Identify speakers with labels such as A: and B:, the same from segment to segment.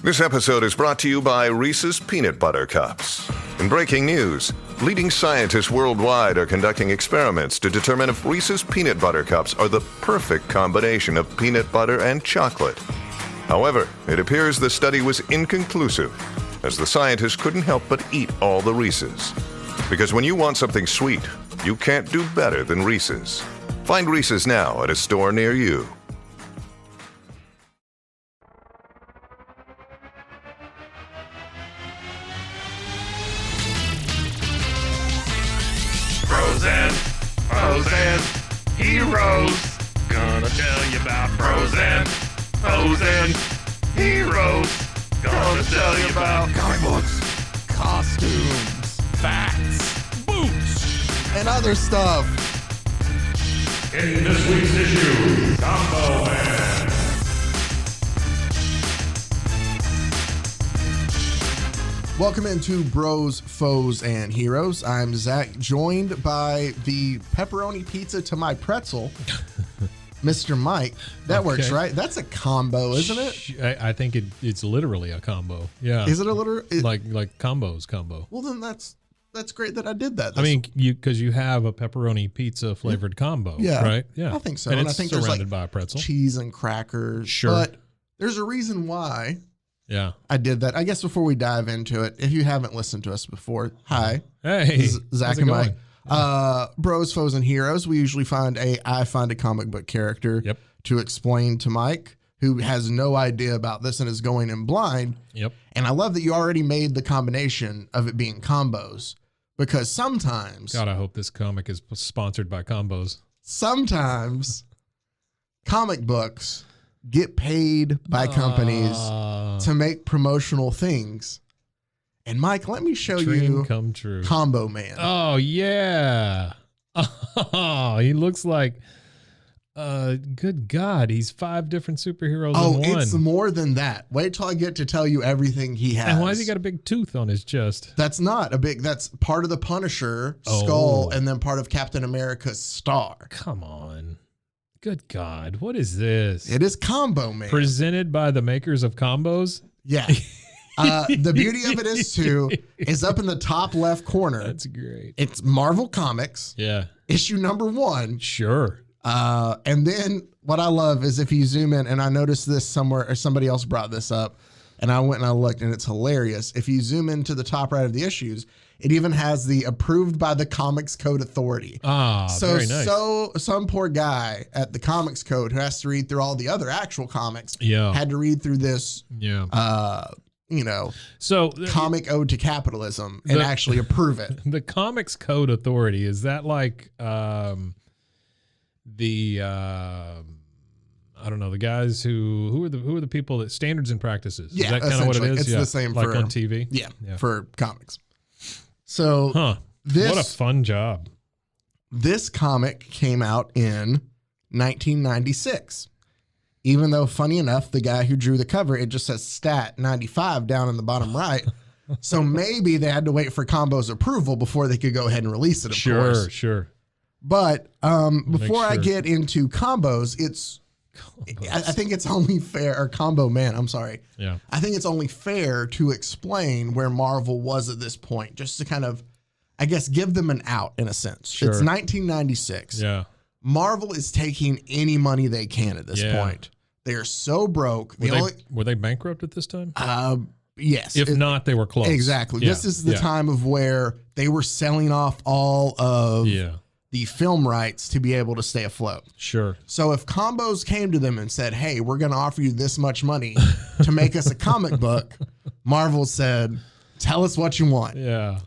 A: This episode is brought to you by Reese's Peanut Butter Cups. In breaking news, leading scientists worldwide are conducting experiments to determine if Reese's Peanut Butter Cups are the perfect combination of peanut butter and chocolate. However, it appears the study was inconclusive, as the scientists couldn't help but eat all the Reese's. Because when you want something sweet, you can't do better than Reese's. Find Reese's now at a store near you.
B: Pros and heroes. Gonna tell you about pros and heroes. Gonna tell you about comic books, costumes, facts, boots, and other stuff.
C: In this week's issue, Combo Man.
D: Welcome into Bros, Foes, and Heroes. I'm Zach, joined by the pepperoni pizza to my pretzel, Mr. Mike. That works, right? That's a combo, isn't it?
E: I think it's literally a combo. Yeah.
D: Is it a literal?
E: Like combos combo.
D: Well, then that's great that I did that.
E: I mean, because you have a pepperoni pizza flavored combo,
D: yeah,
E: right? Yeah,
D: I think so.
E: And
D: I
E: it's
D: think
E: surrounded
D: there's like
E: by a pretzel,
D: cheese and crackers.
E: Sure.
D: But there's a reason why.
E: Yeah,
D: I did that. I guess before we dive into it, if you haven't listened to us before, hi.
E: Hey,
D: Zach and Mike. Bros, Foes, and Heroes. We usually I find a comic book character to explain to Mike, who has no idea about this and is going in blind.
E: Yep.
D: And I love that you already made the combination of it being combos, because sometimes,
E: God, I hope this comic is sponsored by combos.
D: Sometimes comic books get paid by companies to make promotional things. And Mike, let me show you
E: come true.
D: Combo Man.
E: Oh yeah. Oh, he looks like good God, he's 5 different superheroes in one.
D: It's more than that. Wait till I get to tell you everything he has.
E: And why has he got a big tooth on his chest?
D: That's part of the Punisher skull and then part of Captain America's star.
E: Come on. Good God, what is this?
D: It is Combo Man.
E: Presented by the makers of combos?
D: Yeah. The beauty of it is up in the top left corner.
E: That's great.
D: It's Marvel Comics.
E: Yeah.
D: Issue number 1.
E: Sure.
D: And then what I love is if you zoom in, and I noticed this somewhere, or somebody else brought this up, and I went and I looked, and it's hilarious. If you zoom into the top right of the issues, it even has the approved by the Comics Code Authority.
E: Very nice. So
D: some poor guy at the Comics Code who has to read through all the other actual comics had to read through this, comic ode to capitalism and actually approve it.
E: The Comics Code Authority, is that like I don't know, the guys who are the people that standards and practices.
D: Yeah,
E: is that kind of what it is?
D: It's the same
E: like
D: for
E: on TV.
D: Yeah, for comics. So
E: what a fun job.
D: This comic came out in 1996. Even though, funny enough, the guy who drew the cover, it just says Stat 95 down in the bottom right. So maybe they had to wait for Combo's approval before they could go ahead and release it, of course.
E: Sure.
D: But before I get into Combos, I think it's only fair, or Combo Man, I'm sorry.
E: Yeah.
D: I think it's only fair to explain where Marvel was at this point, just to kind of, I guess, give them an out in a sense.
E: Sure.
D: It's 1996.
E: Yeah.
D: Marvel is taking any money they can at this point. They are so broke.
E: Were they bankrupt at this time?
D: Yes.
E: If not, they were close.
D: Exactly.
E: Yeah.
D: This is the time of where they were selling off all of the film rights to be able to stay afloat.
E: Sure.
D: So if Combos came to them and said, hey, we're going to offer you this much money to make us a comic book, Marvel said, tell us what you want.
E: Yeah.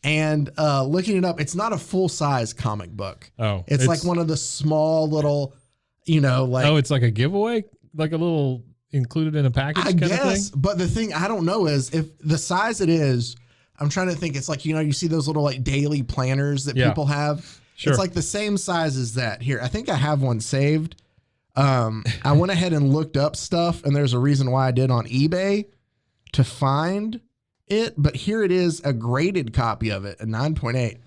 D: And looking it up, it's not a full-size comic book.
E: Oh.
D: It's like one of the small little,
E: it's like a giveaway? Like a little included in a package kind of thing?
D: But the thing I don't know is if the size it is, I'm trying to think, it's like, you see those little like daily planners that people have?
E: Sure.
D: It's like the same size as that. Here, I think I have one saved. I went ahead and looked up stuff, and there's a reason why I did on eBay to find it. But here it is, a graded copy of it, a 9.8.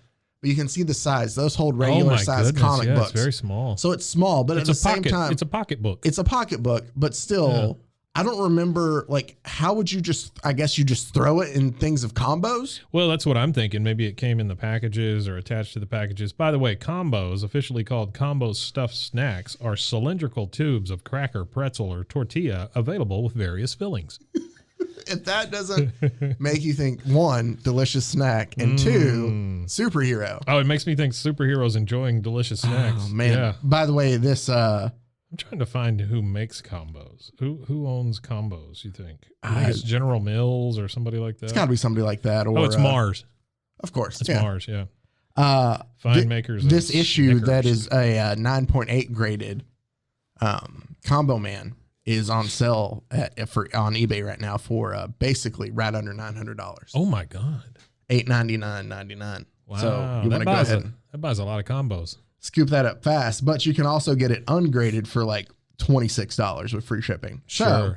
D: But you can see the size. Those hold regular size comic books.
E: It's very small.
D: So it's small, but at the same time,
E: it's a pocketbook.
D: It's a pocketbook, but still, I don't remember, like, how would you I guess you just throw it in things of combos?
E: Well, that's what I'm thinking. Maybe it came in the packages or attached to the packages. By the way, combos, officially called combo stuffed snacks, are cylindrical tubes of cracker, pretzel, or tortilla available with various fillings.
D: If that doesn't make you think, one, delicious snack, and two, superhero.
E: Oh, it makes me think superheroes enjoying delicious snacks.
D: Oh, man.
E: Yeah.
D: By the way, this...
E: I'm trying to find who makes combos. Who owns combos, you think? I think it's General Mills or somebody like that?
D: It's got to be somebody like that. Or,
E: it's Mars.
D: Of course.
E: It's Mars, yeah. Fine makers.
D: This issue that is a 9.8 graded Combo Man is on sale on eBay right now for basically right under $900.
E: Oh, my God.
D: $899.99.
E: Wow.
D: So you want to go ahead.
E: That buys a lot of combos.
D: Scoop that up fast, but you can also get it ungraded for like $26 with free shipping.
E: Sure.
D: So,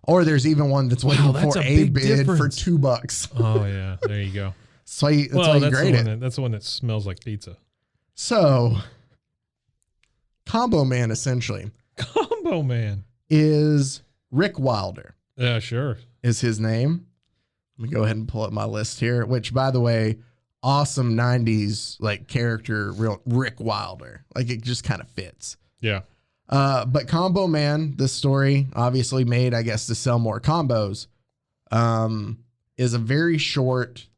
D: or there's even one that's waiting
E: that's
D: for
E: a
D: a
E: big
D: bid
E: difference.
D: for $2.
E: Oh yeah, there you go.
D: So that's why you grade it.
E: That's the one that smells like pizza.
D: So, Combo Man essentially
E: Combo Man
D: is Rick Wilder.
E: Yeah, sure.
D: Is his name. Let me go ahead and pull up my list here, which by the way, awesome 90s like character, real Rick Wilder. Like it just kind of fits.
E: Yeah.
D: But Combo Man, this story obviously made, I guess, to sell more combos, is a very short,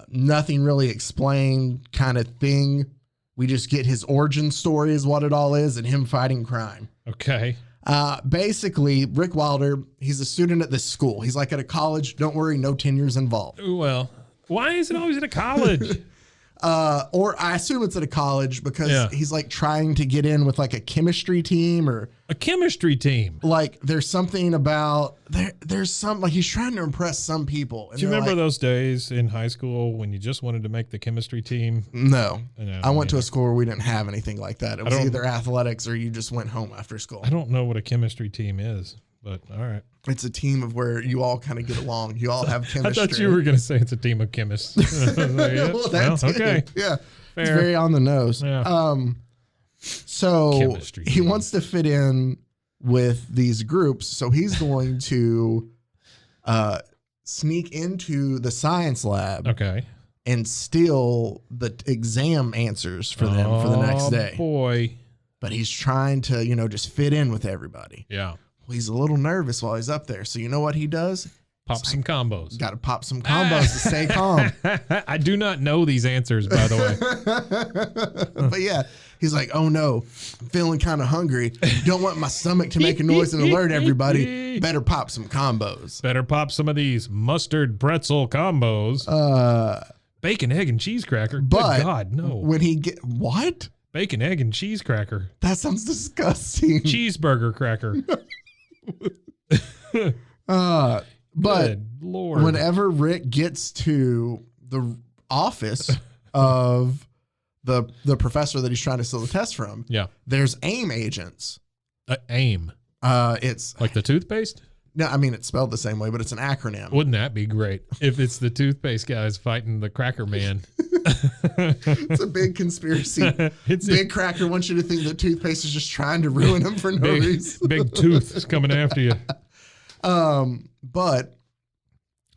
D: nothing really explained kind of thing. We just get his origin story is what it all is and him fighting crime.
E: Okay.
D: Basically, Rick Wilder, he's a student at this school. He's like at a college. Don't worry, no tenures involved.
E: Well, why is it always at a college?
D: Or I assume it's at a college because he's like trying to get in with like a chemistry team or
E: a chemistry team.
D: Like there's something about there's some like he's trying to impress some people.
E: Do you remember those days in high school when you just wanted to make the chemistry team?
D: No. I went to a school where we didn't have anything like that. It was either athletics or you just went home after school.
E: I don't know what a chemistry team is, but all right.
D: It's a team of where you all kind of get along. You all have chemistry.
E: I thought you were going to say it's a team of chemists. Okay.
D: Yeah.
E: Fair.
D: It's very on the nose.
E: Yeah.
D: So
E: chemistry
D: he wants to fit in with these groups. So he's going to sneak into the science lab.
E: Okay.
D: And steal the exam answers for them for the next day.
E: Boy.
D: But he's trying to, just fit in with everybody.
E: Yeah.
D: Well, he's a little nervous while he's up there. So you know what he does?
E: Pop some combos.
D: Got to pop some combos to stay calm.
E: I do not know these answers, by the
D: way. But yeah, he's like, oh no, I'm feeling kind of hungry. Don't want my stomach to make a noise and alert everybody. Better pop some combos.
E: Better pop some of these mustard pretzel combos. Bacon, egg, and cheese cracker.
D: But
E: good God, no.
D: When he what?
E: Bacon, egg, and cheese cracker.
D: That sounds disgusting.
E: Cheeseburger cracker.
D: But
E: good Lord.
D: Whenever Rick gets to the office of the professor that he's trying to steal the test from, there's AIM agents.
E: AIM.
D: It's
E: like the toothpaste?
D: No, I mean it's spelled the same way, but it's an acronym.
E: Wouldn't that be great if it's the toothpaste guys fighting the cracker man?
D: It's a big conspiracy. Big Cracker wants you to think that toothpaste is just trying to ruin him for no reason.
E: Big Tooth is coming after you.
D: But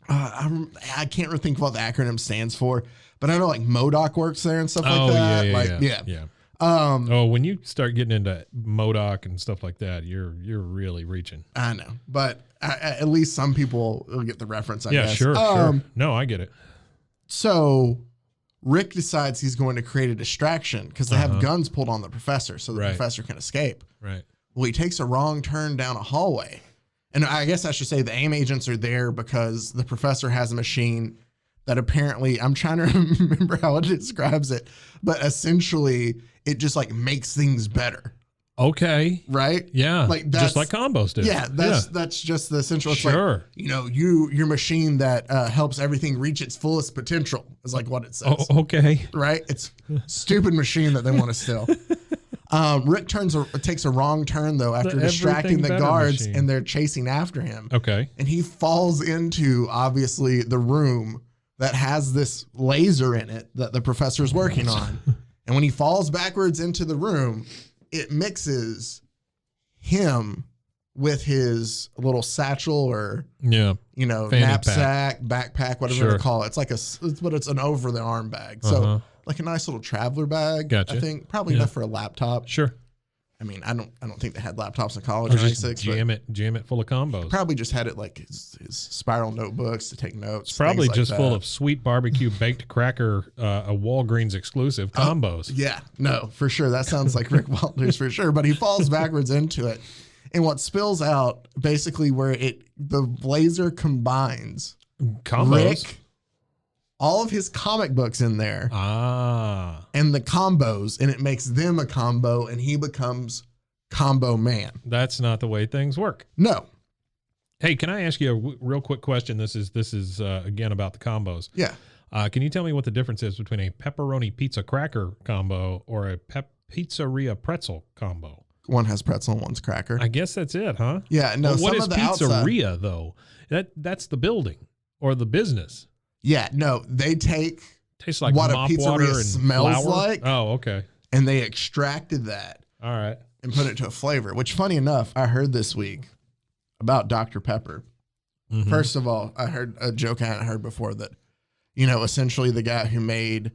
D: I can't really think of what the acronym stands for, but I know like MODOK works there and stuff like that.
E: Yeah. When you start getting into MODOK and stuff like that, you're really reaching.
D: I know, but at least some people will get the reference. I guess.
E: Sure. No, I get it.
D: So Rick decides he's going to create a distraction because they have guns pulled on the professor, so the professor can escape.
E: Right.
D: Well, he takes a wrong turn down a hallway. And I guess I should say the AIM agents are there because the professor has a machine that apparently, I'm trying to remember how it describes it, but essentially it just like makes things better.
E: Okay.
D: Right?
E: Yeah.
D: Like
E: just like combos do.
D: Yeah, that's just the essential. It's
E: sure.
D: Like, your machine that helps everything reach its fullest potential is like what it says.
E: Oh, okay.
D: Right? It's stupid machine that they want to steal. Rick takes a wrong turn though after distracting the guards machine. And they're chasing after him.
E: Okay.
D: And he falls into obviously the room that has this laser in it that the professor's working on. And when he falls backwards into the room, it mixes him with his little satchel or
E: Yeah. Fanny
D: knapsack, backpack, whatever
E: Sure.
D: they call it. It's an over the arm bag. So like a nice little traveler bag.
E: Gotcha.
D: I think probably enough for a laptop.
E: Sure.
D: I mean, I don't think they had laptops in college
E: Or
D: or
E: just
D: anything.
E: jam it full of combos.
D: Probably just had it like his spiral notebooks to take notes.
E: It's probably
D: things like
E: just
D: that.
E: full of sweet barbecue baked cracker, a Walgreens exclusive combos.
D: Yeah, no, for sure. That sounds like Rick Walters for sure. But he falls backwards into it. And what spills out basically where the laser combines
E: Combos.
D: Rick, all of his comic books in there, and the combos, and it makes them a combo, and he becomes Combo Man.
E: That's not the way things work.
D: No.
E: Hey, can I ask you a real quick question? This is again about the combos.
D: Yeah.
E: Can you tell me what the difference is between a pepperoni pizza cracker combo or a pizzeria pretzel combo?
D: One has pretzel and one's cracker.
E: I guess that's it, huh?
D: Yeah. No.
E: Well, what
D: some
E: is
D: of the outside.
E: pizzeria though? That's the building or the business.
D: Yeah. No. They take
E: Tastes like
D: what a
E: mop
D: pizzeria
E: water and
D: smells
E: flour?
D: like.
E: Oh, okay.
D: And they extracted that
E: All right.
D: and put it to a flavor. Which, funny enough, I heard this week about Dr. Pepper.
E: Mhm.
D: First of all, I heard a joke I hadn't heard before that, essentially the guy who made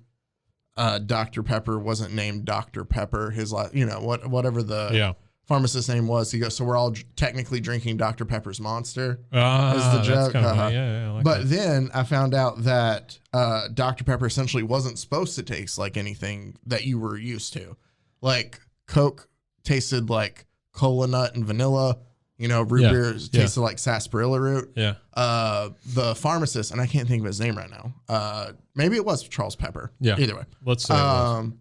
D: Dr. Pepper wasn't named Dr. Pepper. His whatever the pharmacist's name was. He goes, so we're all technically drinking Dr. Pepper's Monster. Is the
E: That's
D: joke.
E: kinda
D: Uh-huh.
E: funny. Yeah, I like
D: But
E: that.
D: then I found out that Dr. Pepper essentially wasn't supposed to taste like anything that you were used to. Like Coke tasted like cola nut and vanilla. Root beer tasted like sarsaparilla root.
E: Yeah.
D: The pharmacist, and I can't think of his name right now. Maybe it was Charles Pepper.
E: Yeah.
D: Either way.
E: Let's say it was.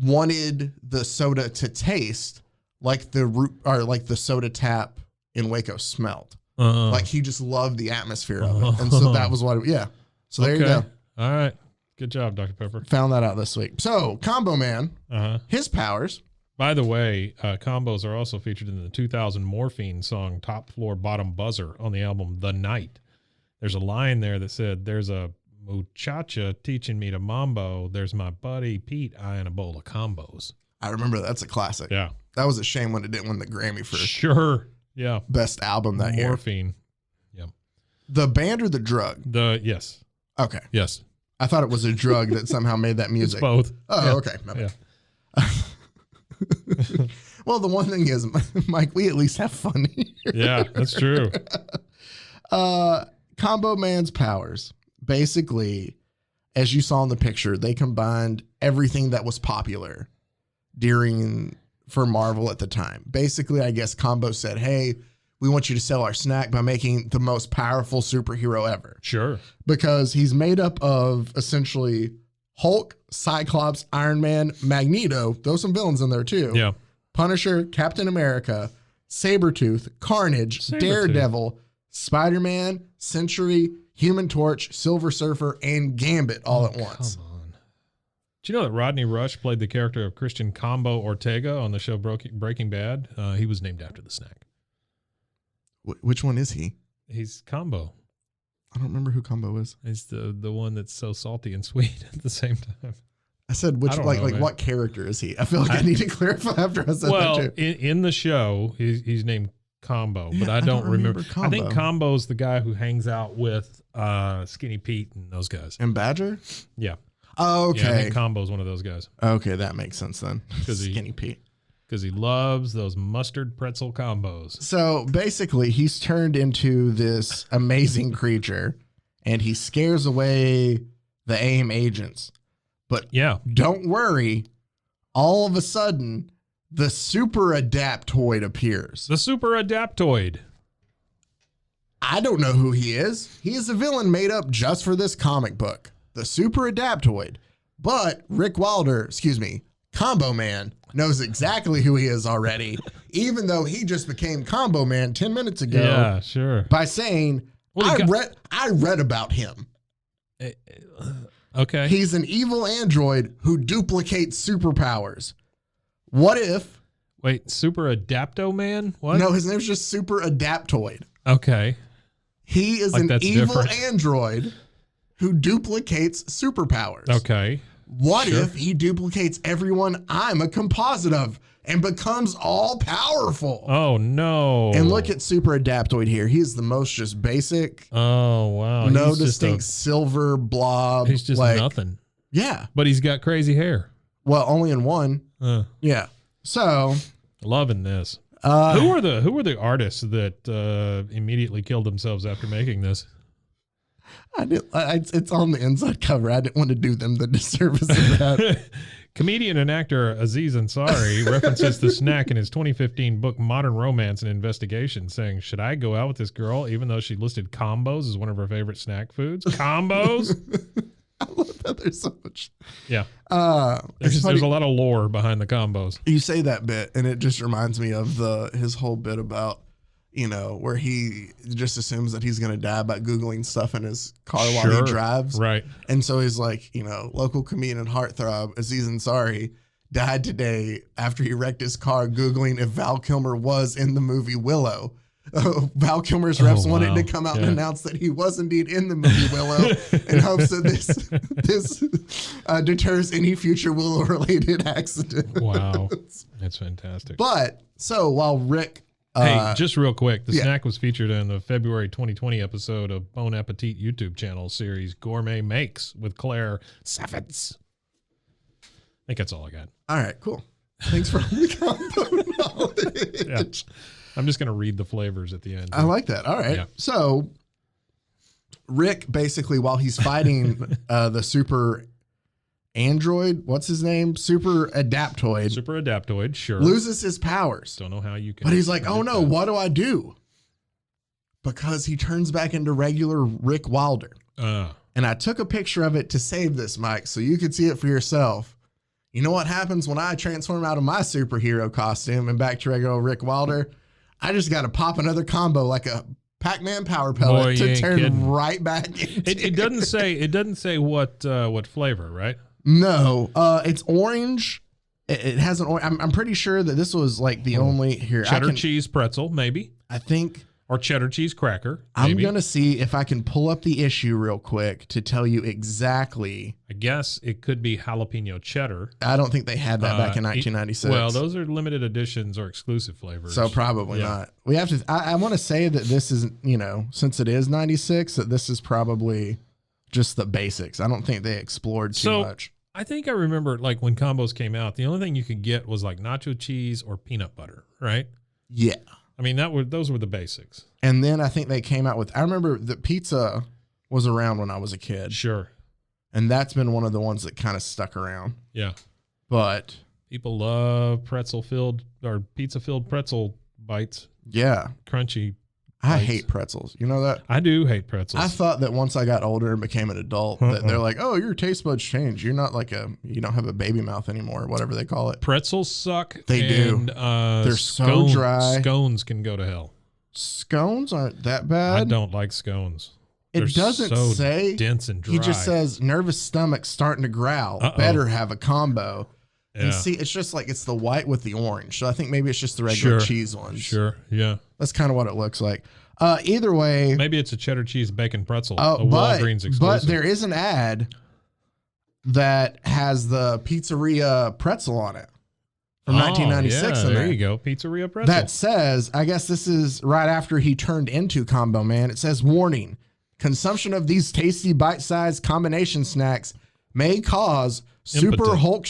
D: Wanted the soda to taste like the root or like the soda tap in Waco smelled. Like he just loved the atmosphere of it. And so that was what So there you go.
E: All right. Good job, Dr. Pepper.
D: Found that out this week. So Combo Man, his powers.
E: By the way, combos are also featured in the 2000 Morphine song Top Floor Bottom Buzzer on the album The Night. There's a line there that said, there's a muchacha teaching me to mambo. There's my buddy Pete eyeing a bowl of combos.
D: I remember that's a classic.
E: Yeah.
D: That was a shame when it didn't win the Grammy for
E: Sure. Yeah.
D: best album that year.
E: Morphine. Yeah.
D: The band or the drug?
E: Yes.
D: Okay.
E: Yes.
D: I thought it was a drug that somehow made that music.
E: It's both.
D: Oh,
E: Yeah.
D: okay. My bad.
E: Yeah.
D: Well, the one thing is, Mike, we at least have fun here.
E: Yeah, that's true.
D: Combo Man's powers. Basically, as you saw in the picture, they combined everything that was popular for Marvel at the time. Basically, I guess Combo said, hey, we want you to sell our snack by making the most powerful superhero ever.
E: Sure.
D: Because he's made up of essentially Hulk, Cyclops, Iron Man, Magneto. Those some villains in there too.
E: Yeah.
D: Punisher, Captain America, Sabretooth, Carnage, Daredevil, Spider-Man, Sentry, Human Torch, Silver Surfer, and Gambit all at once.
E: Come on. Do you know that Rodney Rush played the character of Christian Combo Ortega on the show Breaking Bad? He was named after the snack.
D: Which one is he?
E: He's Combo.
D: I don't remember who Combo is.
E: He's the one that's so salty and sweet at the same time.
D: I said which,
E: I don't
D: like
E: know, man.
D: what character is he? I feel like I need to clarify after I said
E: Well,
D: that too.
E: in the show, he's named Combo, but I don't remember. I think
D: Combo.
E: Combo's the guy who hangs out with Skinny Pete and those guys.
D: And Badger?
E: Yeah.
D: Oh,
E: Yeah, I
D: okay.
E: think Combo's one of those guys
D: Okay, that makes sense then.
E: 'Cause he-
D: Skinny Pete.
E: because he loves those mustard pretzel combos.
D: So basically, he's turned into this amazing creature, and he scares away the AIM agents. But
E: Yeah.
D: don't worry, all of a sudden, the super adaptoid appears.
E: The Super Adaptoid.
D: I don't know who he is. He is a villain made up just for this comic book, the super adaptoid. But Combo Man knows exactly who he is already, even though he just became Combo Man 10 minutes ago
E: Yeah, sure.
D: by saying,
E: Well, he
D: I read about him.
E: Okay.
D: He's an evil android who duplicates superpowers. What if?
E: Wait, Super Adapto Man? What?
D: No, his name's just Super Adaptoid.
E: Okay.
D: He is
E: Like
D: an
E: that's
D: evil
E: different.
D: android who duplicates superpowers.
E: Okay.
D: What
E: Sure.
D: if he duplicates everyone I'm a composite of? and becomes all powerful.
E: Oh no!
D: And look at Super Adaptoid here. He's the most just basic.
E: Oh wow!
D: No
E: He's
D: distinct silver blob.
E: He's just
D: like,
E: nothing.
D: Yeah.
E: But he's got crazy hair.
D: Well, only in one. Yeah. So
E: loving this. Who are the artists that immediately killed themselves after making this?
D: It's on the inside cover. I didn't want to do them the disservice of that.
E: Comedian and actor Aziz Ansari references the snack in his 2015 book Modern Romance and Investigation, saying, "Should I go out with this girl even though she listed combos as one of her favorite snack foods? Combos?"
D: I love that there's so much.
E: Yeah. There's a lot of lore behind the combos.
D: You say that bit, and it just reminds me of his whole bit about, where he just assumes that he's going to die by Googling stuff in his car while he drives.
E: Right.
D: And so he's like, local comedian and heartthrob Aziz Ansari died today after he wrecked his car Googling if Val Kilmer was in the movie Willow. Val Kilmer's reps wanted to come out and announce that he was indeed in the movie Willow in hopes that this deters any future Willow-related accident.
E: Wow. That's fantastic.
D: But, so while Rick...
E: hey, just real quick, the snack was featured in the February 2020 episode of Bon Appetit YouTube channel series Gourmet Makes with Claire Savitz. I think that's all I got.
D: All right, cool. Thanks for the combo knowledge.
E: Yeah. I'm just going to read the flavors at the end.
D: I like that. All right. Yeah. So Rick, basically, while he's fighting the super android, what's his name? Super Adaptoid, sure. Loses his powers.
E: Don't know how you can.
D: But he's like, oh no, what do I do? Because he turns back into regular Rick Wilder. And I took a picture of it to save this, Mike, so you could see it for yourself. You know what happens when I transform out of my superhero costume and back to regular Rick Wilder? I just got to pop another combo like a Pac-Man power pellet to turn right back into.
E: It doesn't say. It doesn't say what flavor, right?
D: No, it's orange. It has an orange. I'm pretty sure that this was like the only here.
E: Cheddar cheese pretzel, maybe.
D: I think.
E: Or cheddar cheese cracker.
D: Maybe. I'm going to see if I can pull up the issue real quick to tell you exactly.
E: I guess it could be jalapeno cheddar.
D: I don't think they had that back in 1996.
E: Well, those are limited editions or exclusive flavors.
D: So probably not. We have to, I want to say that this is, since it is 96, that this is probably just the basics. I don't think they explored too much.
E: I think I remember like when combos came out, the only thing you could get was like nacho cheese or peanut butter, right?
D: Yeah.
E: I mean, those were the basics.
D: And then I think they came out with, I remember that pizza was around when I was a kid.
E: Sure.
D: And that's been one of the ones that kind of stuck around.
E: Yeah.
D: But
E: people love pizza-filled pretzel bites.
D: Yeah.
E: Crunchy.
D: I hate pretzels. You know that?
E: I do hate pretzels.
D: I thought that once I got older and became an adult, that they're like, oh, your taste buds change. You're not like you don't have a baby mouth anymore, whatever they call it.
E: Pretzels suck.
D: They do. They're so dry.
E: Scones can go to hell.
D: Scones aren't that bad.
E: I don't like scones.
D: It doesn't say
E: dense and dry.
D: He just says nervous stomach starting to growl. Better have a combo. Yeah. And see, it's just like it's the white with the orange. So I think maybe it's just the regular cheese ones.
E: Sure, yeah.
D: That's kind of what it looks like. Either way.
E: Maybe it's a cheddar cheese bacon pretzel, a Walgreens exclusive.
D: But there is an ad that has the pizzeria pretzel on it from 1996.
E: Yeah, there you go. Pizzeria pretzel.
D: That says, I guess this is right after he turned into Combo Man. It says, warning, consumption of these tasty bite-sized combination snacks may cause super Hulk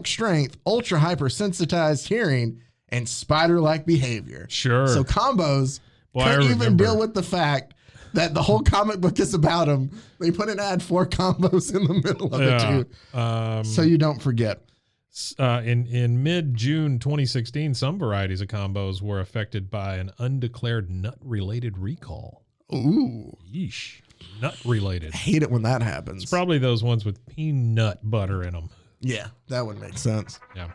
D: strength, ultra hypersensitized hearing, and spider-like behavior.
E: Sure.
D: So combos couldn't even deal with the fact that the whole comic book is about them. They put an ad for combos in the middle of it too. So you don't forget.
E: In mid-June 2016, some varieties of combos were affected by an undeclared nut-related recall.
D: Ooh.
E: Yeesh. Nut-related.
D: I hate it when that happens.
E: It's probably those ones with peanut butter in them.
D: Yeah, that would make sense.
E: Yeah.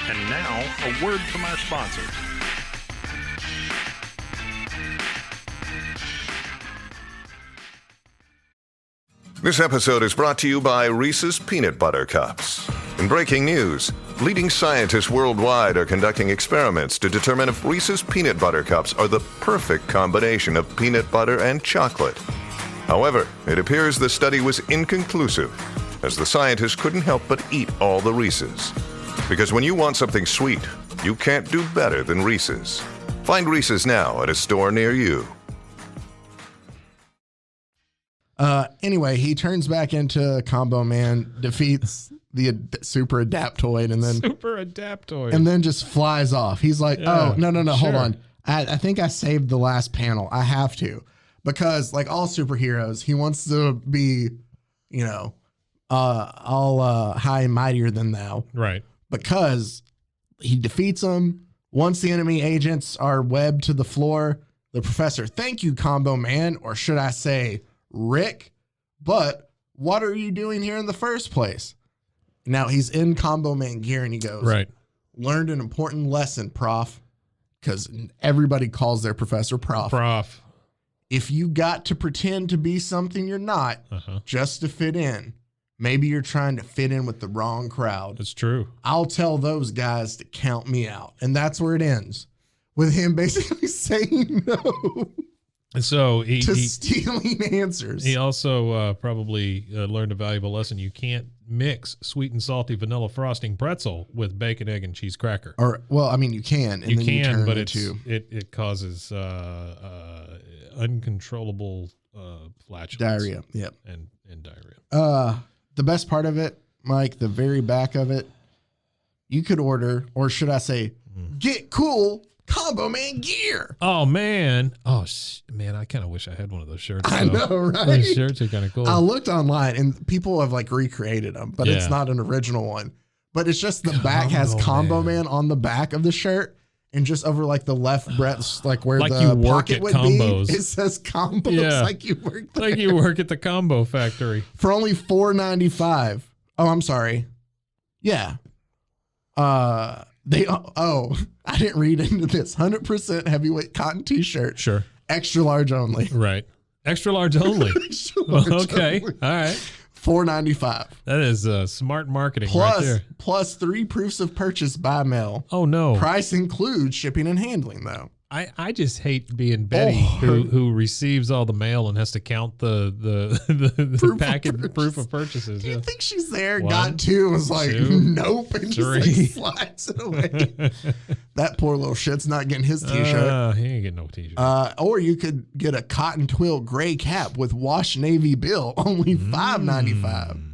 C: And now, a word from our sponsor.
A: This episode is brought to you by Reese's Peanut Butter Cups. In breaking news, leading scientists worldwide are conducting experiments to determine if Reese's Peanut Butter Cups are the perfect combination of peanut butter and chocolate. However, it appears the study was inconclusive, as the scientists couldn't help but eat all the Reese's. Because when you want something sweet, you can't do better than Reese's. Find Reese's now at a store near you.
D: Anyway, he turns back into Combo Man, defeats the Super Adaptoid, and then just flies off. He's like,
E: Yeah,
D: oh, no,
E: sure.
D: hold on. I think I saved the last panel. I have to. Because like all superheroes, he wants to be, all high and mightier than thou.
E: Right.
D: Because he defeats them. Once the enemy agents are webbed to the floor, the professor, thank you, Combo Man, or should I say, Rick, but what are you doing here in the first place? Now he's in Combo Man gear and he goes,
E: Right.
D: Learned an important lesson, Prof, because everybody calls their professor Prof. If you got to pretend to be something you're not just to fit in, maybe you're trying to fit in with the wrong crowd.
E: That's true.
D: I'll tell those guys to count me out. And that's where it ends, with him basically saying no.
E: And so he
D: stealing answers.
E: He also probably learned a valuable lesson. You can't mix sweet and salty vanilla frosting pretzel with bacon, egg, and cheese cracker.
D: Or, well, I mean, you can. And
E: You
D: then
E: can,
D: turn
E: but
D: into,
E: it causes uncontrollable flatulence.
D: diarrhea. Yep.
E: And diarrhea.
D: The best part of it, Mike, the very back of it, you could order, or should I say, get cool Combo Man gear.
E: Oh, man. Man, I kind of wish I had one of those shirts.
D: I know, right?
E: Those shirts are kind of cool.
D: I looked online and people have like recreated them, but it's
E: Yeah.
D: not an original one. But it's just the back has
E: Combo
D: Combo
E: Man.
D: Man on the back of the shirt, and just over like the left breast, like where
E: Like
D: the
E: you work
D: pocket
E: at
D: would
E: Combos.
D: be, it says Combos.
E: Yeah.
D: Like you work there.
E: Like you work at the combo factory.
D: For only $4.95. Oh, I'm sorry. Yeah. I didn't read into this. 100% heavyweight cotton t-shirt.
E: Sure.
D: Extra large only.
E: Right. Extra large only.
D: Extra large
E: Okay.
D: only.
E: All right.
D: $4.95.
E: That is smart marketing right there.
D: Plus 3 proofs of purchase by mail.
E: Oh, no.
D: Price includes shipping and handling, though.
E: I just hate being Betty
D: Oh.
E: who receives all the mail and has to count the packet proof of purchases.
D: Do you
E: Yeah.
D: think she's there?
E: One,
D: got 2 and was like,
E: two,
D: nope, and just like
E: three.
D: slides it away. That poor little shit's not getting his t-shirt.
E: He ain't getting no t-shirt.
D: Or you could get a cotton twill gray cap with wash navy bill, only $5.95.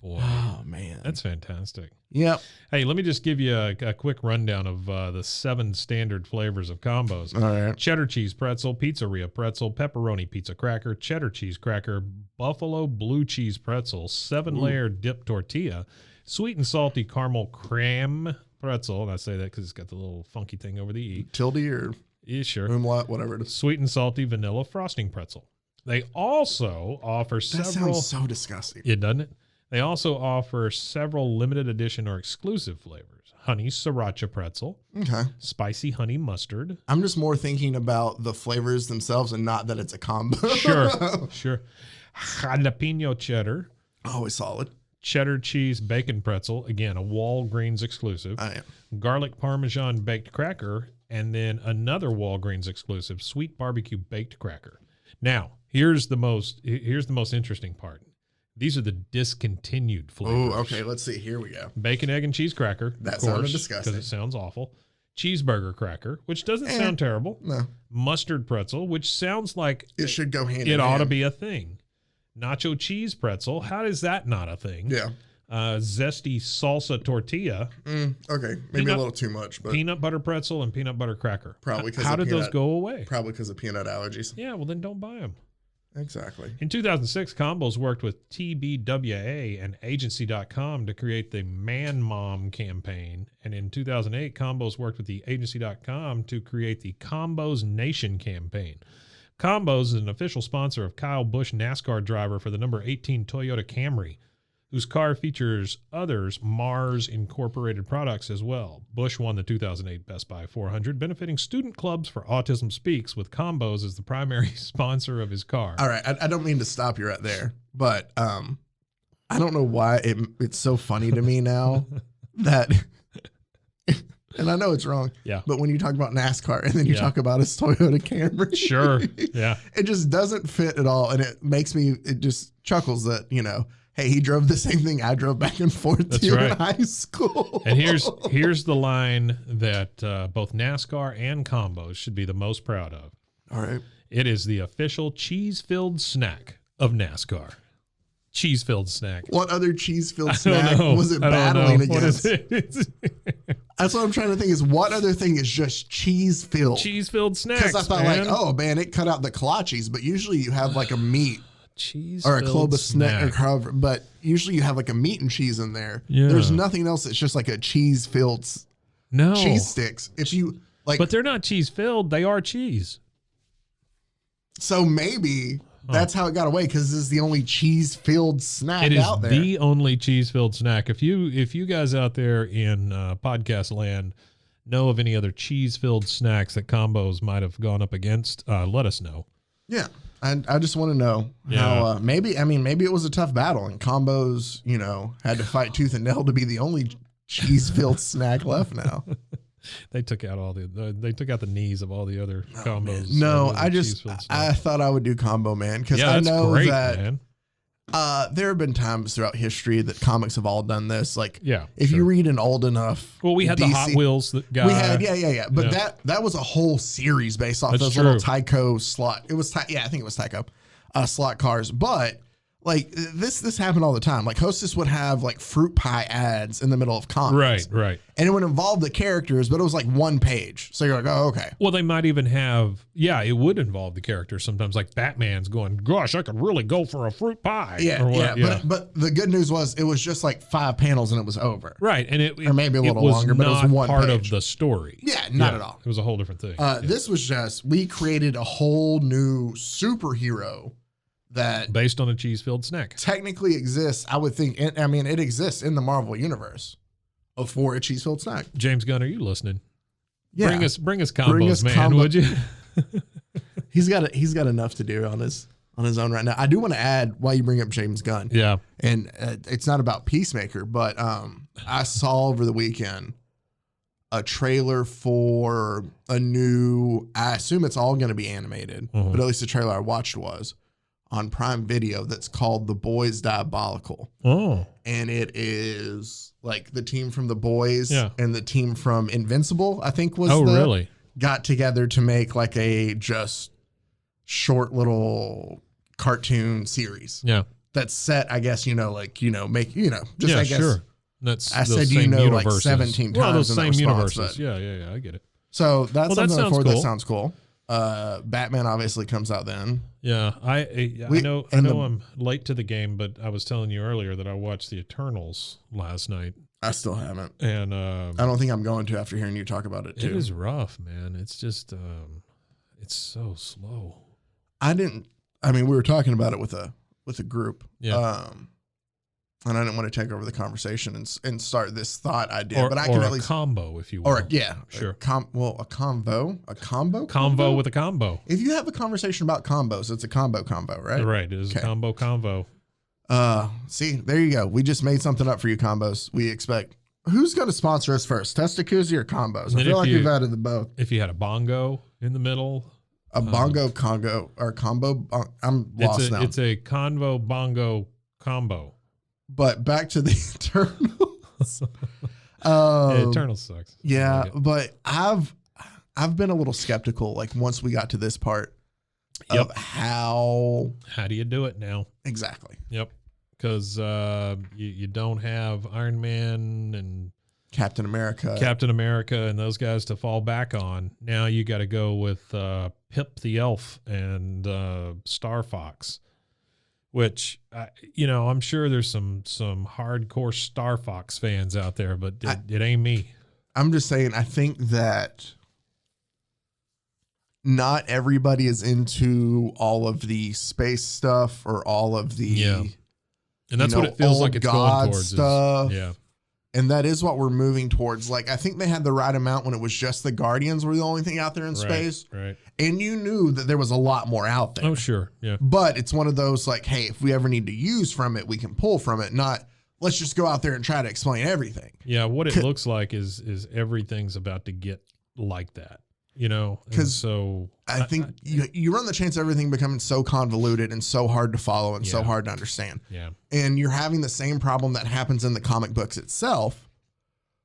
E: Boy,
D: Oh man,
E: that's fantastic.
D: Yep.
E: Hey, let me just give you a quick rundown of the 7 standard flavors of combos.
D: All right.
E: Cheddar cheese pretzel, pizzeria pretzel, pepperoni pizza cracker, cheddar cheese cracker, buffalo blue cheese pretzel, 7-layer dip tortilla, sweet and salty caramel creme pretzel. And I say that because it's got the little funky thing over the E.
D: Tilde or
E: Yeah, sure.
D: umlaut, whatever it is.
E: Sweet and salty vanilla frosting pretzel. They also offer
D: That
E: several.
D: sounds so disgusting.
E: It doesn't it? They also offer several limited edition or exclusive flavors. Honey sriracha pretzel,
D: Okay.
E: spicy honey mustard.
D: I'm just more thinking about the flavors themselves and not that it's a combo.
E: Sure. Jalapeno cheddar,
D: Always solid.
E: cheddar cheese bacon pretzel, again, a Walgreens exclusive.
D: I am.
E: Garlic parmesan baked cracker, and then another Walgreens exclusive, sweet barbecue baked cracker. Now, here's the most interesting part. These are the discontinued flavors.
D: Oh, okay. Let's see. Here we go.
E: Bacon, egg, and cheese cracker.
D: That
E: of
D: sounded
E: course,
D: disgusting.
E: because it sounds awful. Cheeseburger cracker, which doesn't sound terrible.
D: No,
E: Mustard pretzel, which sounds like
D: it should go hand in
E: it ought to
D: hand.
E: be a thing. Nacho cheese pretzel. How is that not a thing?
D: Yeah.
E: Zesty salsa tortilla.
D: Okay. Maybe a little too much, but
E: Peanut butter pretzel and peanut butter cracker.
D: Probably 'cause
E: How
D: of
E: did those
D: peanut-
E: go away?
D: probably because of peanut allergies.
E: Yeah, well then don't buy them.
D: Exactly.
E: In 2006, Combos worked with TBWA and Agency.com to create the Man Mom campaign. And in 2008, Combos worked with the Agency.com to create the Combos Nation campaign. Combos is an official sponsor of Kyle Busch, NASCAR driver for the number 18 Toyota Camry, whose car features others Mars Incorporated products as well. Busch won the 2008 Best Buy 400, benefiting Student Clubs for Autism Speaks, with Combos as the primary sponsor of his car.
D: All right. I don't mean to stop you right there, but I don't know why it's so funny to me now that And I know it's wrong.
E: Yeah.
D: But when you talk about NASCAR and then you
E: Yeah.
D: talk about his Toyota Camry.
E: Sure. Yeah.
D: It just doesn't fit at all. And it just chuckles that, hey, he drove the same thing I drove back and forth
E: That's
D: to
E: right.
D: in high school.
E: And here's the line that both NASCAR and combos should be the most proud of.
D: All right.
E: It is the official cheese-filled snack of NASCAR. Cheese-filled snack.
D: What other cheese-filled
E: I
D: snack
E: don't know.
D: was it
E: I don't
D: battling
E: know. What
D: against?
E: is it?
D: That's what I'm trying to think is what other thing is just cheese-filled?
E: Cheese-filled snacks.
D: Because I thought
E: man.
D: it cut out the kolaches, but usually you have like a meat
E: cheese
D: or a Cloba snack or however, but usually you have like a meat and cheese in there.
E: Yeah.
D: There's nothing else that's just like a cheese-filled
E: No.
D: cheese sticks. If you like,
E: But they're not cheese-filled. They are cheese.
D: so maybe that's how it got away because this is the only cheese-filled snack
E: It is
D: out there.
E: the only cheese-filled snack. If you guys out there in podcast land know of any other cheese-filled snacks that combos might have gone up against, let us know.
D: Yeah. I just want to know how maybe it was a tough battle and combos, had to fight tooth and nail to be the only cheese-filled snack left now.
E: They took out the knees of all the other combos.
D: No,
E: the
D: I
E: cheese-filled snack.
D: thought I would do Combo Man because
E: yeah,
D: I
E: that's
D: know
E: great,
D: that
E: man.
D: there have been times throughout history that comics have all done this. Like,
E: Yeah,
D: if
E: sure.
D: you read an old enough,
E: Well, we had the
D: DC
E: Hot Wheels guy.
D: We had, yeah. But
E: Yeah.
D: that was a whole series based off
E: That's
D: those
E: true.
D: little Tyco slot. It was, I think it was Tyco slot cars. But like this happened all the time. Like Hostess would have like fruit pie ads in the middle of comics.
E: Right.
D: And it would involve the characters, but it was like one page. So you're like, oh, okay.
E: Well, they might even have, it would involve the characters sometimes. Like Batman's going, gosh, I could really go for a fruit pie.
D: Yeah,
E: or what,
D: But the good news was it was just like 5 panels and it was over.
E: Right, and
D: Or maybe a little longer, but it was
E: not
D: one
E: part
D: page.
E: of the story.
D: Yeah, not at all.
E: It was a whole different thing.
D: This was just, we created a whole new superhero that
E: Based on a cheese-filled snack.
D: technically exists, I would think. It exists in the Marvel universe for a cheese-filled snack.
E: James Gunn, are you listening?
D: Yeah,
E: Bring us combos,
D: Bring us
E: man,
D: combo-
E: would you?
D: he's got enough to do on his own right now. I do want to add why you bring up James Gunn,
E: Yeah.
D: and it's not about Peacemaker, but I saw over the weekend a trailer for a new. I assume it's all going to be animated,
E: Mhm.
D: but at least the trailer I watched was on Prime Video. That's called The Boys Diabolical.
E: Oh.
D: And it is like the team from The Boys
E: Yeah.
D: and the team from Invincible, I think
E: Really?
D: got together to make like a just short little cartoon series
E: Yeah.
D: that's set, I guess, I guess.
E: Sure. That's
D: I
E: those
D: said,
E: same
D: like
E: universes.
D: 17
E: Well, those
D: times in that
E: same
D: response,
E: universes.
D: but-
E: Yeah, I get it.
D: So that's
E: Well, that
D: something
E: sounds
D: for
E: cool.
D: that sounds cool. Batman obviously comes out then.
E: Yeah, I
D: We-
E: know
D: and
E: I'm late to the game, but I was telling you earlier that I watched the Eternals last night,
D: I still haven't.
E: and
D: I don't think I'm going to after hearing you talk about it too.
E: it is rough, man. It's just it's so slow.
D: We were talking about it with a group.
E: Yeah.
D: And I didn't want to take over the conversation and start this thought idea,
E: Or,
D: but I
E: or
D: can
E: a
D: at least
E: combo, if you will.
D: or yeah,
E: Sure.
D: a convo, a combo
E: Convo with a combo.
D: If you have a conversation about combos, it's a combo, right?
E: Right. It is
D: Okay.
E: a combo.
D: See, there you go. We just made something up for you, combos. We expect. Who's going to sponsor us first, Testacuzzi or combos? I
E: Then
D: feel
E: if
D: like
E: you-
D: we've added the both.
E: If you had a bongo in the middle,
D: A bongo, congo, or combo. I'm lost now.
E: it's a convo bongo combo.
D: But back to the Eternals.
E: Eternal sucks. I
D: Yeah,
E: like it.
D: but I've been a little skeptical. Like once we got to this part of how
E: How do you do it now?
D: exactly
E: Yep. Because you don't have Iron Man and
D: Captain America.
E: Captain America and those guys to fall back on. Now you got to go with Pip the Elf and Star Fox, which I'm sure there's some hardcore Star Fox fans out there, but it ain't me.
D: I'm just saying. I think that not everybody is into all of the space stuff or all of the
E: And that's
D: you
E: what
D: know,
E: it feels
D: old
E: like it's
D: God
E: going towards.
D: stuff.
E: Yeah.
D: And that is what we're moving towards. Like, I think they had the right amount when it was just the Guardians were the only thing out there in space.
E: Right.
D: And you knew that there was a lot more out there.
E: Oh, sure. Yeah.
D: But it's one of those like, hey, if we ever need to use from it, we can pull from it. Not let's just go out there and try to explain everything.
E: Yeah, what it looks like is everything's about to get like that, you know?
D: Because
E: so
D: I think you run the chance of everything becoming so convoluted and so hard to follow and so
E: Yeah.
D: hard to understand.
E: Yeah.
D: And you're having the same problem that happens in the comic books itself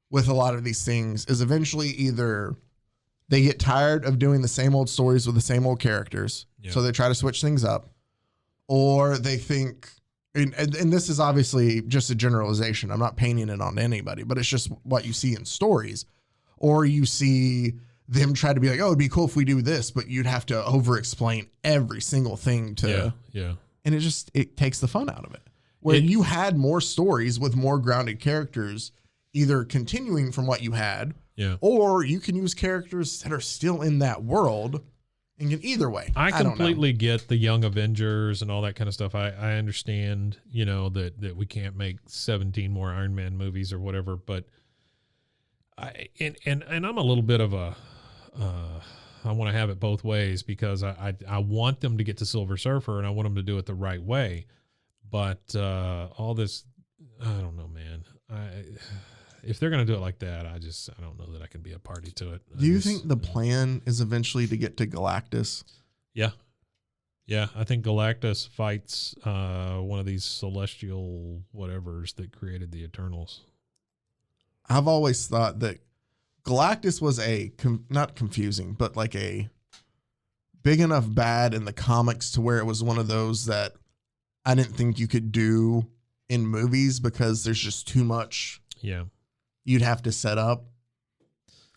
D: with a lot of these things is eventually either they get tired of doing the same old stories with the same old characters,
E: Yeah.
D: so they try to switch things up, or they think, and this is obviously just a generalization. I'm not painting it on anybody, but it's just what you see in stories, or you see them try to be like, oh, it'd be cool if we do this, but you'd have to over explain every single thing to,
E: Yeah.
D: and it takes the fun out of it. Where you had more stories with more grounded characters, either continuing from what you had,
E: Yeah.
D: or you can use characters that are still in that world. And either way,
E: I
D: don't know.
E: completely get the Young Avengers and all that kind of stuff. I understand, you know, that we can't make 17 more Iron Man movies or whatever, but and I'm a little bit of a I want to have it both ways because I want them to get to Silver Surfer and I want them to do it the right way. But all this, I don't know, man. If they're going to do it like that, I don't know that I can be a party to it.
D: Do you think the plan is eventually to get to Galactus?
E: Yeah. Yeah, I think Galactus fights one of these celestial whatevers that created the Eternals.
D: I've always thought that Galactus was not confusing, but like a big enough bad in the comics to where it was one of those that I didn't think you could do in movies because there's just too much
E: Yeah.
D: you'd have to set up.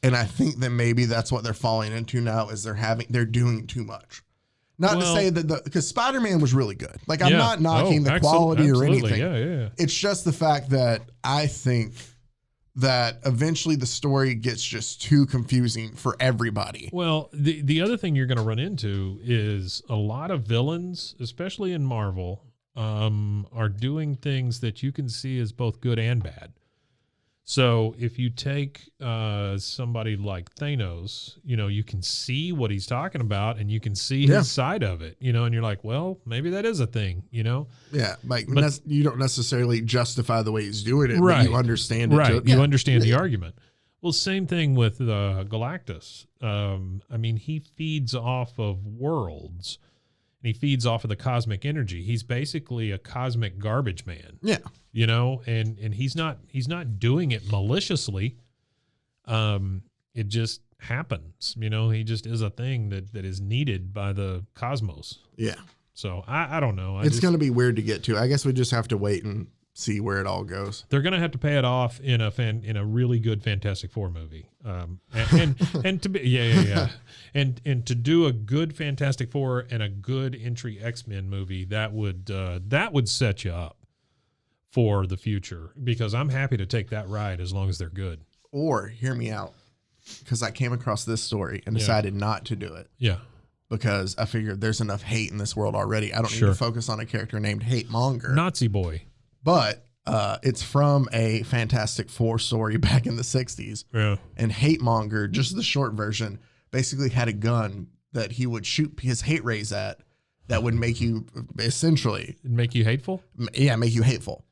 D: And I think that maybe that's what they're falling into now is they're doing too much. Not to say that because Spider-Man was really good. Like I'm not knocking the quality or anything.
E: Yeah.
D: It's just the fact that I think that eventually the story gets just too confusing for everybody.
E: Well, the other thing you're going to run into is a lot of villains, especially in Marvel, are doing things that you can see as both good and bad. So if you take somebody like Thanos, you know, you can see what he's talking about and you can see his side of it, you know, and you're like, well, maybe that is a thing, you know?
D: Yeah. Like you don't necessarily justify the way he's doing it, but you understand it.
E: Right.
D: Yeah.
E: You understand the argument. Well, same thing with Galactus. I mean, he feeds off of worlds and he feeds off of the cosmic energy. He's basically a cosmic garbage man.
D: Yeah.
E: You know, and he's not doing it maliciously. It just happens, you know, he just is a thing that is needed by the cosmos.
D: Yeah.
E: So I don't know.
D: It's going to be weird to get to. I guess we just have to wait and see where it all goes.
E: They're going to have to pay it off in a really good Fantastic Four movie. And to be, and to do a good Fantastic Four and a good entry X-Men movie, that would set you up for the future, because I'm happy to take that ride as long as they're good.
D: Or hear me out, because I came across this story and decided not to do it.
E: Yeah.
D: Because I figured there's enough hate in this world already. I don't need to focus on a character named Hate Monger.
E: Nazi boy.
D: But it's from a Fantastic Four story back in the 60s.
E: Yeah.
D: And Hate Monger, just the short version, basically had a gun that he would shoot his hate rays at that would make you essentially...
E: Make you hateful?
D: Yeah, make you hateful.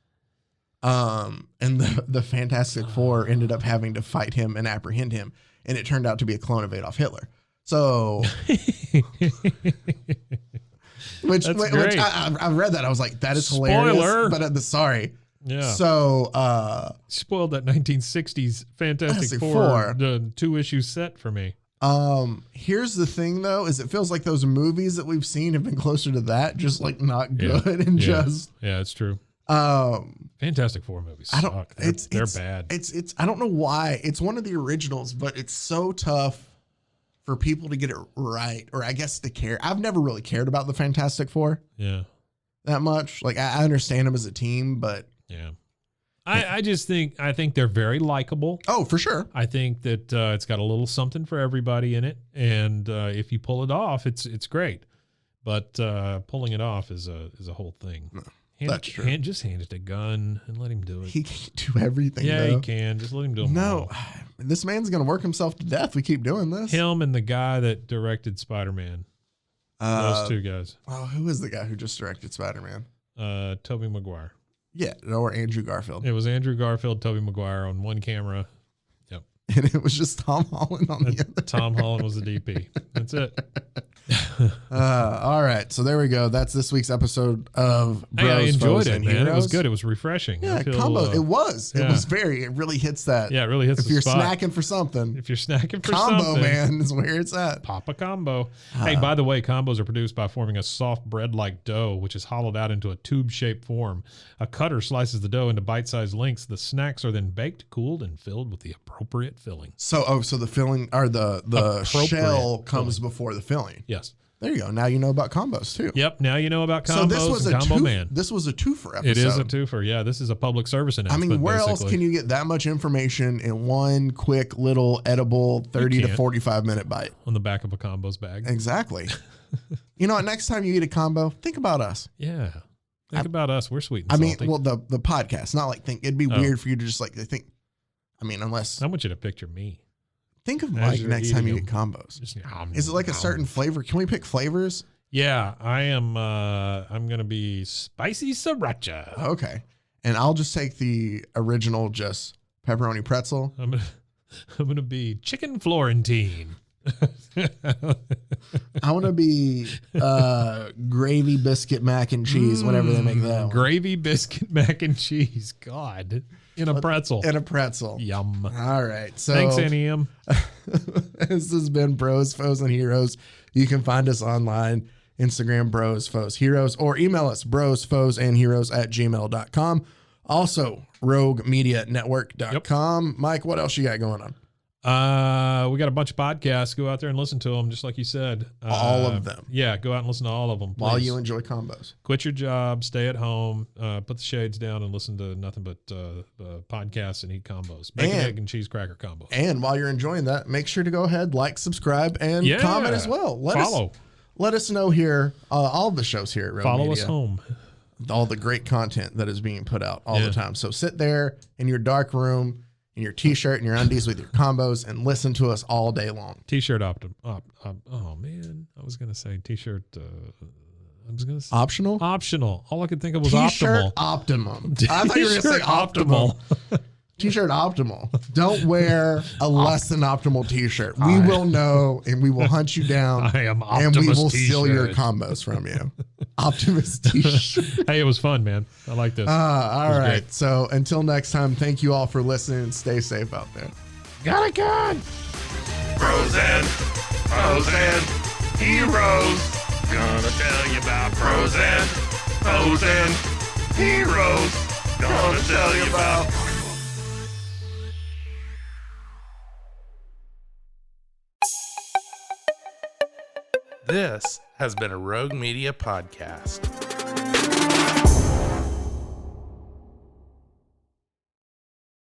D: And the Fantastic Four ended up having to fight him and apprehend him, and it turned out to be a clone of Adolf Hitler. So, which I read that, I was like, that is hilarious.
E: Spoiler.
D: But sorry.
E: Yeah.
D: So,
E: spoiled that 1960s Fantastic Four, the 2-issue set for me.
D: Here's the thing though, is it feels like those movies that we've seen have been closer to that, just like not good and just.
E: Yeah, it's true. Fantastic Four movies suck. They're bad.
D: It's I don't know why. It's one of the originals, but it's so tough for people to get it right, or I guess to care. I've never really cared about the Fantastic Four.
E: Yeah.
D: That much. Like I understand them as a team, but
E: yeah. I think they're very likable.
D: Oh, for sure.
E: I think that it's got a little something for everybody in it, and if you pull it off, it's great. But pulling it off is a whole thing.
D: No. That's true.
E: Just hand it a gun and let him do it.
D: He can't do everything.
E: Yeah,
D: though.
E: he can. Just let him do it.
D: No, this man's gonna work himself to death. We keep doing this.
E: Him and the guy that directed Spider-Man. Those two guys.
D: Oh, who is the guy who just directed Spider-Man?
E: Tobey Maguire.
D: Yeah, or Andrew Garfield.
E: It was Andrew Garfield, Tobey Maguire on one camera. Yep.
D: And it was just Tom Holland on the other.
E: Tom Holland was the DP. That's it.
D: All right, so there we go. That's this week's episode of Bros,
E: Hey, I enjoyed
D: Foes,
E: it,
D: and
E: man. It was
D: Heroes.
E: good. It was refreshing.
D: Yeah,
E: I feel,
D: combo. It was.
E: yeah.
D: It was very. It really hits that.
E: Yeah, it really hits
D: If
E: the
D: you're
E: spot.
D: snacking for something,
E: If you're snacking for
D: combo
E: something,
D: man is where it's at.
E: pop a combo. Hey, by the way, combos are produced by forming a soft bread-like dough, which is hollowed out into a tube-shaped form. A cutter slices the dough into bite-sized lengths. The snacks are then baked, cooled, and filled with the appropriate filling.
D: So the filling or the
E: Appropriate
D: shell comes
E: filling.
D: before the filling.
E: Yes.
D: There you go. Now you know about combos too.
E: Yep. Now you know about combos
D: So this was
E: and
D: a
E: Combo
D: two,
E: Man.
D: This was a twofer episode.
E: It is a twofer. Yeah, this is a public service
D: I
E: announcement.
D: mean, where else
E: basically.
D: can you get that much information in one quick little edible 30 to
E: can't.
D: 45 minute bite?
E: On the back of a combos bag.
D: Exactly. You know what? Next time you eat a combo, think about us.
E: Yeah. Think about us. We're sweet and
D: I mean,
E: salty.
D: well, the podcast, not like think. It'd be weird for you to just like think. I mean, unless
E: I want you to picture me.
D: think of
E: As
D: Mike
E: you're
D: next time you
E: eating
D: eat combos.
E: Just,
D: Is it like a certain flavor? Can we pick flavors?
E: Yeah, I am. I'm gonna be spicy sriracha.
D: Okay. And I'll just take the original, just pepperoni pretzel.
E: I'm gonna be chicken Florentine.
D: I want to be gravy biscuit mac and cheese, whenever they make that one.
E: Gravy biscuit mac and cheese. God, in a pretzel.
D: And a pretzel.
E: Yum.
D: All right. So
E: Thanks, NEM.
D: this has been Bros, Foes, and Heroes. You can find us online, Instagram, Bros, Foes, Heroes, or email us, brosfoesandheroes@gmail.com. Also, roguemedianetwork.com. Mike, what else you got going on?
E: We got a bunch of podcasts. Go out there and listen to them, just like you said.
D: All of them.
E: Yeah, go out and listen to all of them.
D: While
E: please.
D: you enjoy combos.
E: Quit your job, stay at home, put the shades down, and listen to nothing but podcasts and eat combos. Bacon,
D: And-
E: egg, and cheese cracker combo.
D: And while you're enjoying that, make sure to go ahead, like, subscribe, and
E: Yeah.
D: comment as well. Let us know here, all the shows here at Rogue
E: Follow
D: Media,
E: us home.
D: all the great content that is being put out all
E: Yeah.
D: the time. So sit there in your dark room, in your t-shirt and your undies with your combos, and listen to us all day long.
E: T-shirt oh man, I was gonna say T-shirt. I was gonna say
D: Optional?
E: optional. All I could think of was
D: T-shirt
E: optimal.
D: optimum. I thought you were going to say
E: T-shirt
D: optimal. T-shirt optimal. Don't wear a less than optimal t-shirt. We will know, and we will hunt you down.
E: I am
D: and we
E: Optimus
D: will steal your
E: t-shirt.
D: combos from you. Optimus t-shirt.
E: Hey, it was fun, man. I like this.
D: All
E: was
D: right.
E: great.
D: So until next time, thank you all for listening, and stay safe out there.
E: Got it, God.
C: Bros and foes and heroes. Gonna tell you about bros and foes and heroes. Gonna tell you about.
B: This has been a Rogue Media podcast.